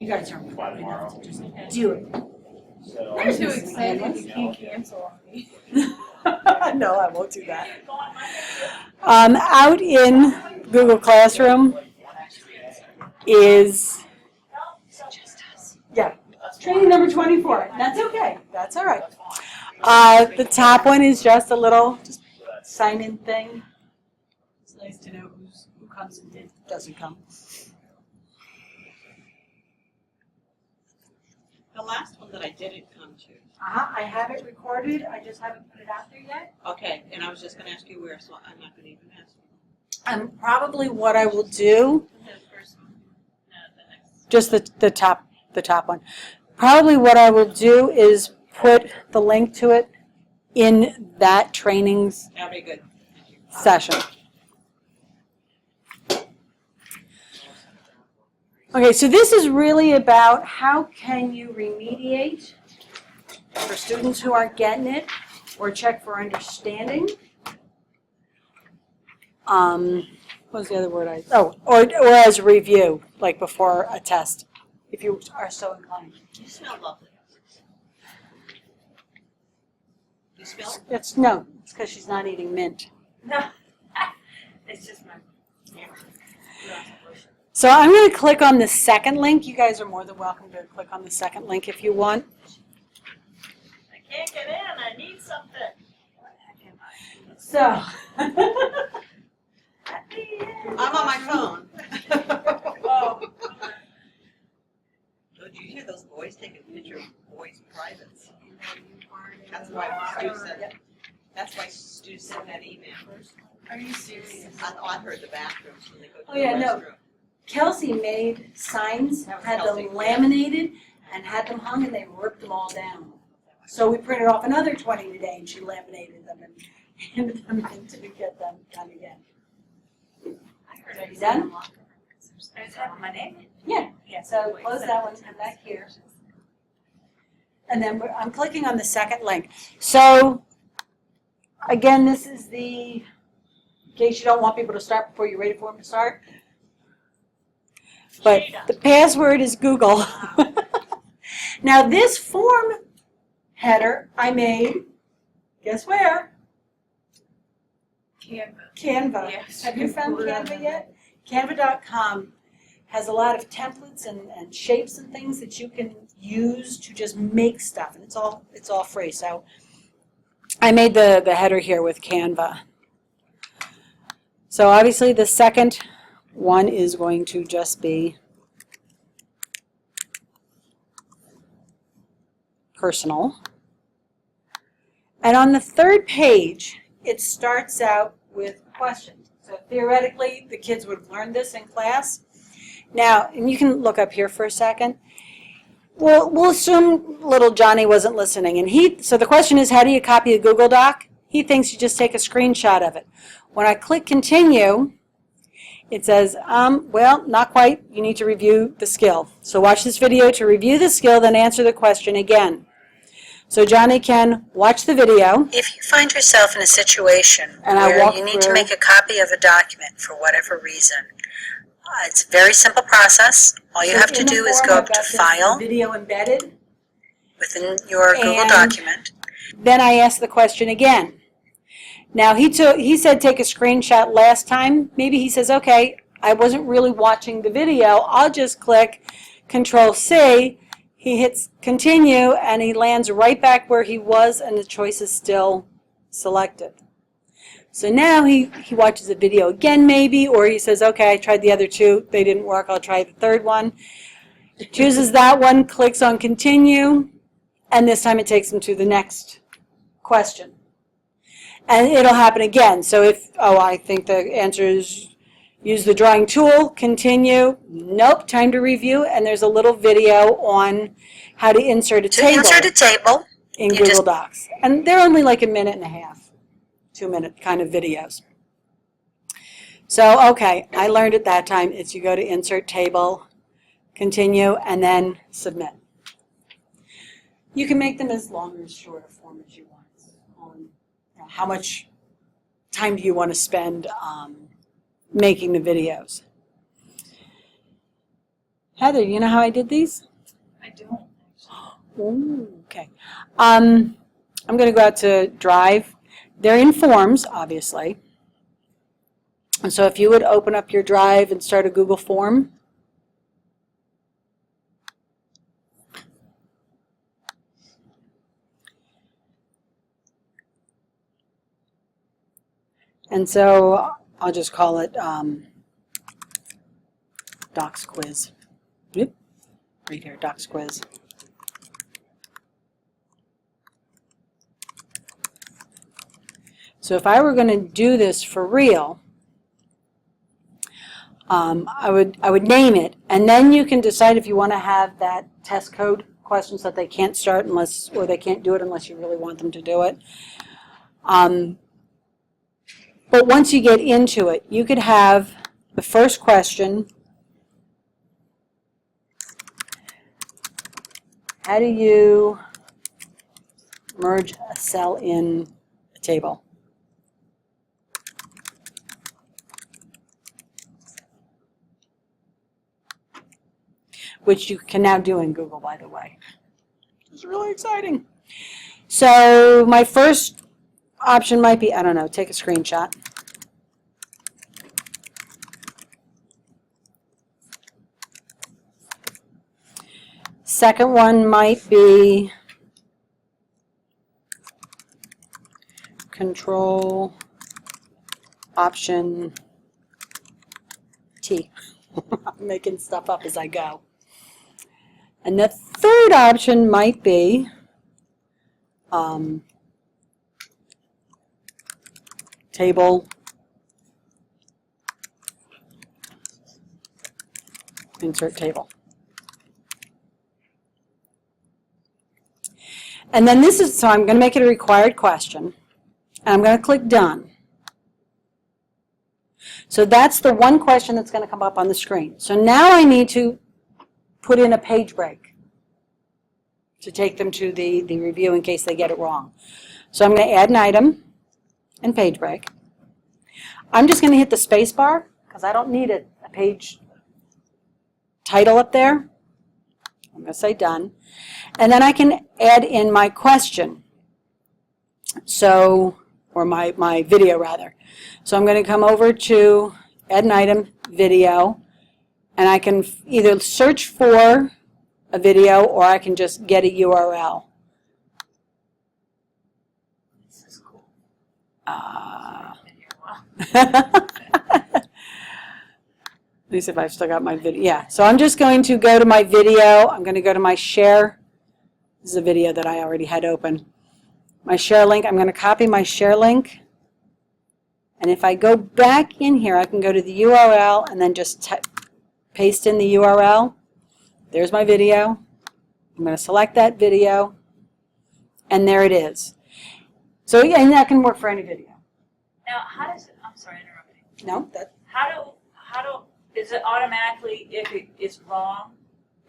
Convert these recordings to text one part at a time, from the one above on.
You guys aren't quick enough to just do it. I'm too excited. You can't cancel on me. No, I won't do that. Out in Google Classroom is, yeah, training number 24. That's okay. That's all right. The top one is just a little sign-in thing. It's nice to know who comes and doesn't come. The last one that I didn't come to. I have it recorded. I just haven't put it out there yet. Okay, and I was just going to ask you where, so I'm not going to even ask you. Probably what I will do, The first one. No, the next. just the top one. Probably what I will do is put the link to it in that trainings That'd be good. session. Okay, so this is really about how can you remediate for students who aren't getting it, or check for understanding. What was the other word or as a review, like before a test, if you are so inclined. You smell lovely. You smell? It's because she's not eating mint. No. It's just my camera. So I'm going to click on the second link. You guys are more than welcome to click on the second link if you want. I can't get in. I need something. So, I'm on my phone. Oh. Did you hear those boys taking a picture of boys' privates? That's why Stu said. That's why Stu sent that email. Are you serious? I heard the bathrooms when they go to Oh, the yeah, no. restroom. Kelsey made signs, That was had Kelsey. them laminated, and had them hung, and they ripped them all down. So we printed off another 20 today, and she laminated them and handed them in to get them done again. I heard Are it you was done? in the locker room. I just have my name in. Yeah. Yeah. So close that one, come back here. And then I'm clicking on the second link. So, again, this is in case you don't want people to start before you're ready for them to start. But the password is Google. Now this form header I made, guess where? Canva. Yes. Have you found Canva yet? Canva.com has a lot of templates and shapes and things that you can use to just make stuff, and it's all free. So I made the header here with Canva. So obviously the second one is going to just be personal. And on the third page, it starts out with questions. So theoretically, the kids would have learned this in class. Now, and you can look up here for a second. We'll assume little Johnny wasn't listening. And so the question is, how do you copy a Google Doc? He thinks you just take a screenshot of it. When I click continue, it says, well, not quite. You need to review the skill. So watch this video to review the skill, then answer the question again. So Johnny can watch the video. If you find yourself in a situation And I where walk you need to through- make a copy of a document for whatever reason, it's a very simple process. All you So have to in the do is form, go I've up to got this File video embedded. within your Google And- document. Then I ask the question again. Now he said take a screenshot last time. Maybe he says, okay, I wasn't really watching the video. I'll just click Control-C. He hits continue and he lands right back where he was and the choice is still selected. So now he watches the video again maybe, or he says, okay, I tried the other two. They didn't work. I'll try the third one. Chooses that one, clicks on continue, and this time it takes him to the next question. And it'll happen again. So if, I think the answer is use the drawing tool, continue, nope, time to review, and there's a little video on how to insert a To table insert a table, in you Google just- Docs. And they're only like a minute and a half, 2-minute kind of videos. So, okay, I learned it that time. It's you go to insert table, continue, and then submit. You can make them as long or as short a form as you want. How much time do you want to spend making the videos? Heather, you know how I did these? I don't. Ooh, okay. I'm going to go out to Drive. They're in forms, obviously. And so if you would open up your Drive and start a Google form. And so I'll just call it Docs Quiz. Yep. Right here, Docs Quiz. So if I were going to do this for real, I would name it, and then you can decide if you want to have that test code questions that they can't start unless, or they can't do it unless you really want them to do it. But once you get into it, you could have the first question: how do you merge a cell in a table? Which you can now do in Google, by the way. It's really exciting. So my first option might be, I don't know, take a screenshot. Second one might be Control Option T. I'm making stuff up as I go. And the third option might be table, insert table. And then this is, so I'm going to make it a required question, and I'm going to click Done. So that's the one question that's going to come up on the screen. So now I need to put in a page break to take them to the review in case they get it wrong. So I'm going to add an item and page break. I'm just going to hit the space bar because I don't need a page title up there. I'm going to say Done. And then I can add in my question. So, or my video rather. So I'm going to come over to Add an Item, Video, and I can either search for a video or I can just get a URL. This is cool. Let me see if I've still got my video. Yeah, so I'm just going to go to my video. I'm going to go to my share. This is a video that I already had open. My share link, I'm going to copy my share link. And if I go back in here, I can go to the URL and then just paste in the URL. There's my video. I'm going to select that video. And there it is. So, yeah, and that can work for any video. Now, how does it, I'm sorry, interrupting. No, that. How do, is it automatically, if it is wrong,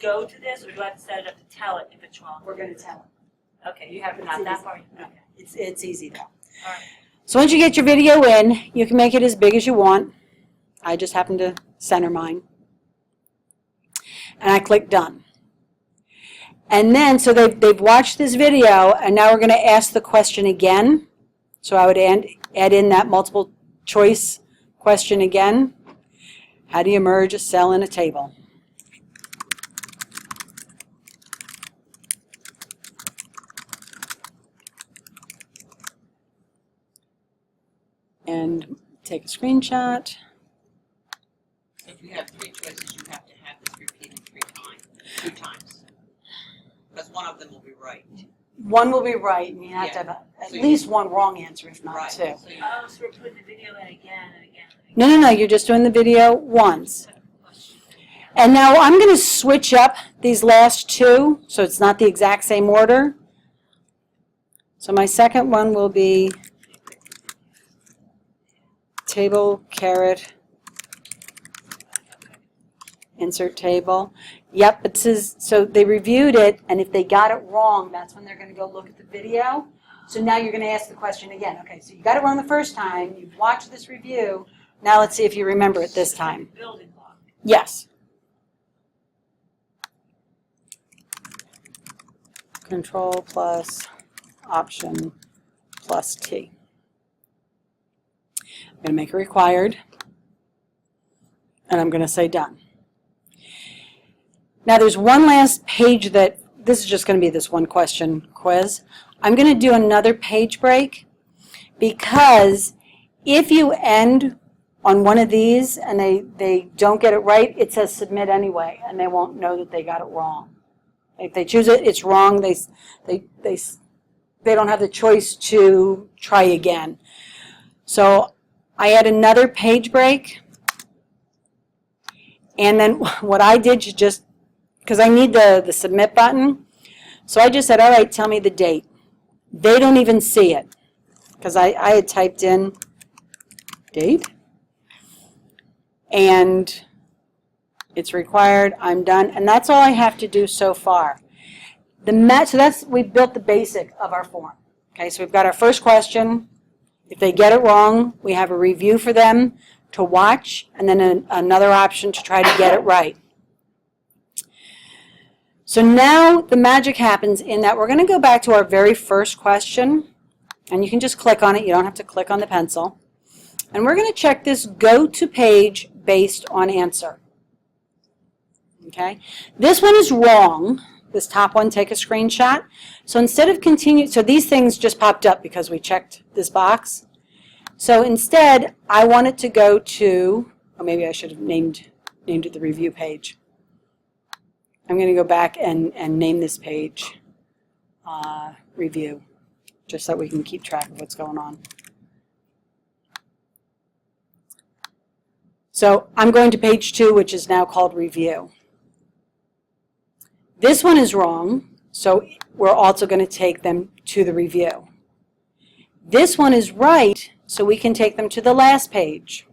go to this, or do I have to set it up to tell it if it's wrong? We're going to tell it. Okay, you have to, not that far. Okay. It's easy though. All right. So once you get your video in, you can make it as big as you want. I just happen to center mine. And I click Done. And then, so they've watched this video, and now we're going to ask the question again. So I would add in that multiple choice question again. How do you merge a cell in a table? And take a screenshot. So if you have three choices, you have to have this repeated two times. Because one of them will be right. One will be right, and you have to have at least one wrong answer, if not two. So Oh, so we're putting the video in again and again and again. No, you're just doing the video once. And now I'm going to switch up these last two, so it's not the exact same order. So my second one will be table, caret, insert table. Yep, it says, so they reviewed it, and if they got it wrong, that's when they're going to go look at the video. So now you're going to ask the question again. Okay, so you got it wrong the first time, you've watched this review, now let's see if you remember it this time. Building block. Yes. Control plus Option plus T. I'm going to make it required, and I'm going to say done. Now there's one last page that, this is just going to be this one question quiz. I'm going to do another page break because if you end on one of these and they don't get it right, it says submit anyway, and they won't know that they got it wrong. If they choose it, it's wrong. They don't have the choice to try again. So I add another page break, and then what I did, just because I need the submit button, so I just said, all right, tell me the date. They don't even see it because I had typed in date, and it's required. I'm done, and that's all I have to do so far. So we built the basic of our form. Okay, so we've got our first question. If they get it wrong, we have a review for them to watch, and then another option to try to get it right. So now the magic happens in that we're going to go back to our very first question, and you can just click on it. You don't have to click on the pencil. And we're going to check this go to page based on answer. Okay? This one is wrong. This top one, take a screenshot. So instead of continue, so these things just popped up because we checked this box. So instead, I want it to go to, or maybe I should have named it the review page. I'm going to go back and name this page review, just so we can keep track of what's going on. So I'm going to page 2, which is now called review. This one is wrong, so we're also going to take them to the review. This one is right, so we can take them to the last page.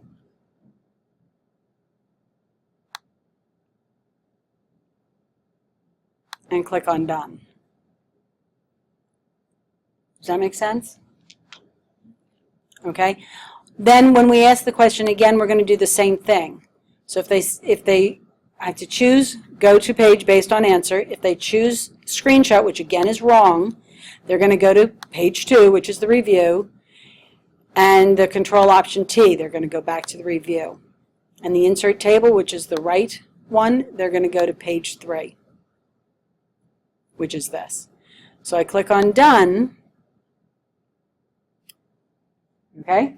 And click on done. Does that make sense? Okay. Then when we ask the question again, we're going to do the same thing. So if they have to choose go to page based on answer, if they choose screenshot, which again is wrong, they're going to go to page 2, which is the review, and the control option T, they're going to go back to the review. And the insert table, which is the right one, they're going to go to page 3, which is this. So I click on done. Okay?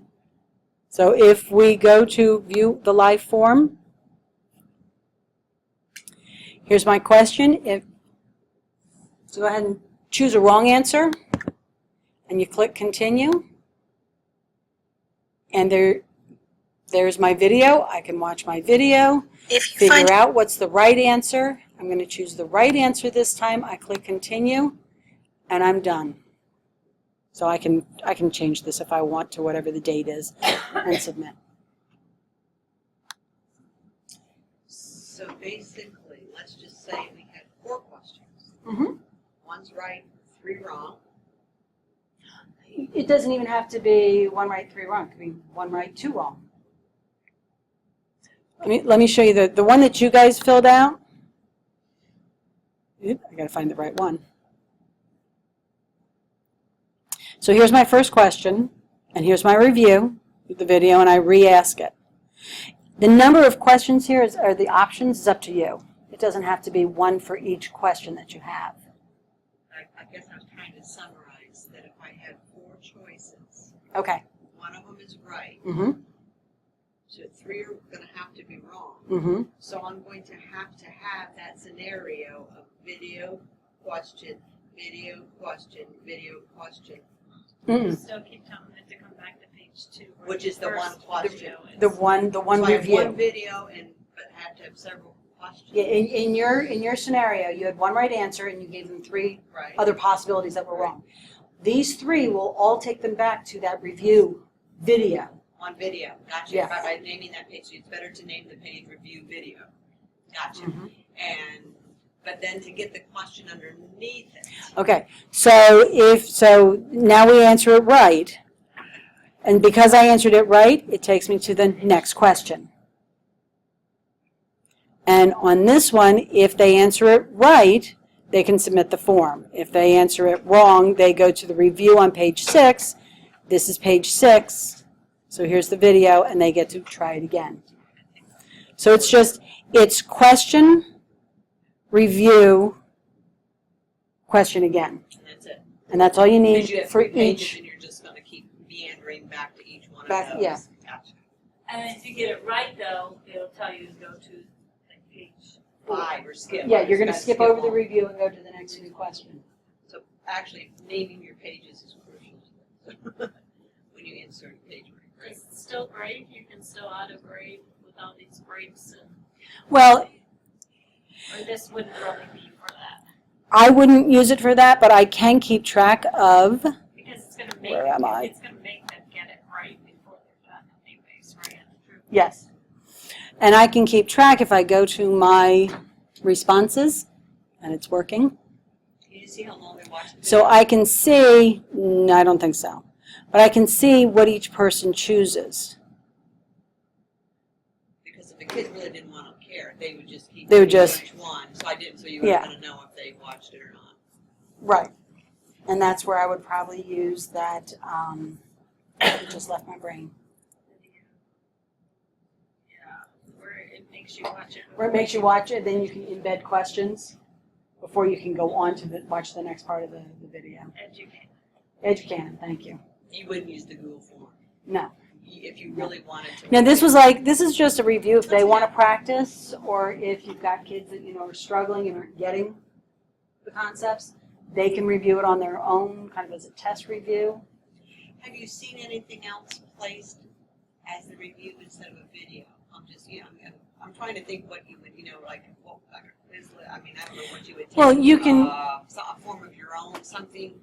So if we go to view the live form, here's my question. So go ahead and choose a wrong answer, and you click continue. And there's my video. I can watch my video, figure out what's the right answer. I'm going to choose the right answer this time. I click continue, and I'm done. So I can change this if I want to whatever the date is and submit. So basically, let's just say we had 4 questions. Mm-hmm. One's right, 3 wrong. It doesn't even have to be 1 right, 3 wrong. It could be 1 right, 2 wrong. Let me show you the one that you guys filled out. I got to find the right one. So here's my first question, and here's my review of the video, and I re-ask it. The number of questions here are the options is up to you. It doesn't have to be 1 for each question that you have. I guess I was trying to summarize that if I had 4 choices, Okay. one of them is right, Mm-hmm. so 3 are going to have to be wrong. Mm-hmm. So I'm going to have that scenario of video, question, video, question, video, question. Mm-mm. Still keep telling it to come back to page 2. Which is the one question. The one So I have review. 1 video, but have to have several questions. Yeah, in your scenario, you had 1 right answer, and you gave them 3 Right. other possibilities that were wrong. These 3 will all take them back to that review video. On video, gotcha. Yeah. By naming that page, so it's better to name the page review video. Gotcha. Mhm. But then to get the question underneath it. Okay, so now we answer it right, and because I answered it right, it takes me to the next question. And on this one, if they answer it right, they can submit the form. If they answer it wrong, they go to the review on page 6. This is page 6. So here's the video, and they get to try it again. So it's question, review, question again. And that's it. And that's all you Because you need have for 3 pages each. and you're just gonna keep meandering back to each one of Back- those. yeah. Gotcha. And if you get it right though, it'll tell you to go to like page. 5 or skip. Yeah, you're going to Just skip gotta over the on. review and go to the next new question. So actually, naming your pages is crucial when you insert a page break, right? It's still grade, you can still auto grade without these breaks, and, Well, or this wouldn't really be for that. I wouldn't use it for that, but I can keep track of, Because it's gonna make, Where am I? it's gonna make them get it right before they're done anyways, right? yes. And I can keep track if I go to my responses, and it's working. Can you see how long they watched the So video? I can see, no, I don't think so, but I can see what each person chooses. Because if the kids really didn't want to care, they would just keep. They would reading just- each one. So I didn't. So you were Yeah. going to know if they watched it or not. Right. And that's where I would probably use that, it just left my brain. Yeah, where it makes you watch it. Where it makes you watch it, then you can embed questions before you can go on to watch the next part of the video. Educate. Educated, thank you. You wouldn't use the Google form No. if you really wanted to. Now, this is just a review if they want to practice, or if you've got kids that, are struggling and aren't getting the concepts, they can review it on their own, kind of as a test review. Have you seen anything else placed as a review instead of a video? I'm just, I'm trying to think what you would, like a Quizlet. I mean, I don't know what you would. Take. Well, you can- A form of your own, something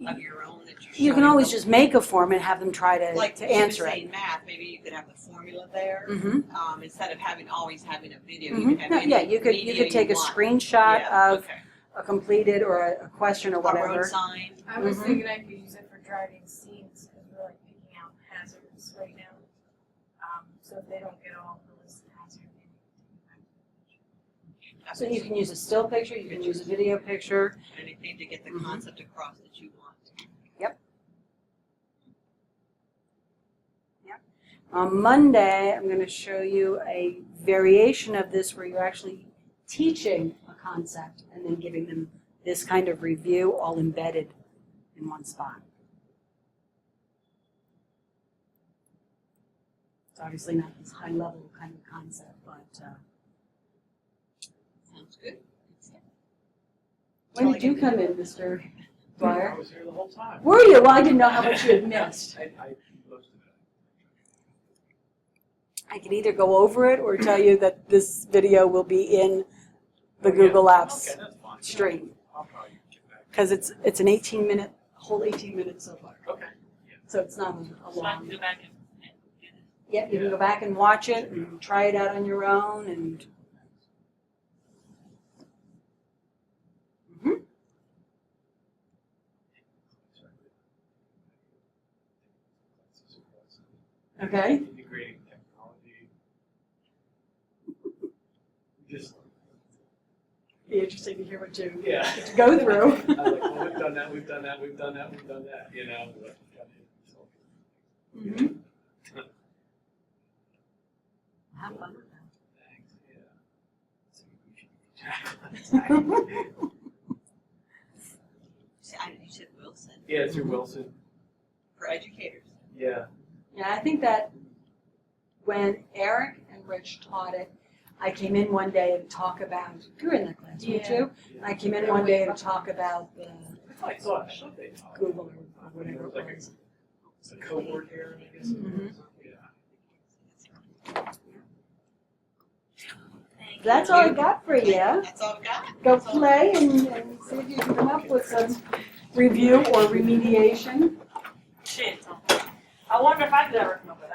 of your own that you're. You can showing always them. just make a form and have them try to Like to she was answer it. saying math, maybe you could have the formula there, Mm-hmm. instead of always having a video. You could have No, any yeah, you could media take a want. screenshot Yeah, of okay. a completed or a question or A road whatever. sign. I was Mhm. thinking I could use it for driving scenes, because we're like picking out hazards right now. So if they don't get all the list of hazards. So you can use a still picture, you can use a video picture. Anything to get the Mhm. concept across that you want. On Monday, I'm going to show you a variation of this where you're actually teaching a concept and then giving them this kind of review all embedded in one spot. It's obviously not this high level kind of concept, but Sounds good. when did you come in, Mr. Dwyer? I was here the whole time. Were you? Well, I didn't know how much you had missed. I posted it. I can either go over it or tell you that this video will be in the Okay. Google Apps Okay, that's fine. stream. I'll probably get back. Because it's an 18-minute, whole 18 minutes so far. Okay. So it's not a So I can long. go back and do this. Yep, you can go back and watch it and try it out on your own and. Mhm. Okay, Integrating technology. Just, be interesting to hear what you yeah. go through. I was like, well, we've done that, we've done that, we've done that, we've done that, like, Mhm. Have fun with thanks, that. You said Wilson Yeah, through Wilson, for educators. yeah. Yeah, I think that when Eric and Rich taught it, I came in one day to talk about, you were in that class, weren't Yeah. you? I came in one day to talk about the I thought they taught. Google or whatever it was. It's a cohort here, I guess. Mhm. Yeah. Thank That's all I got for you. That's all I've got. Go That's all. play and see if you can come up with some review or remediation. Shit. I wonder if I could ever come up with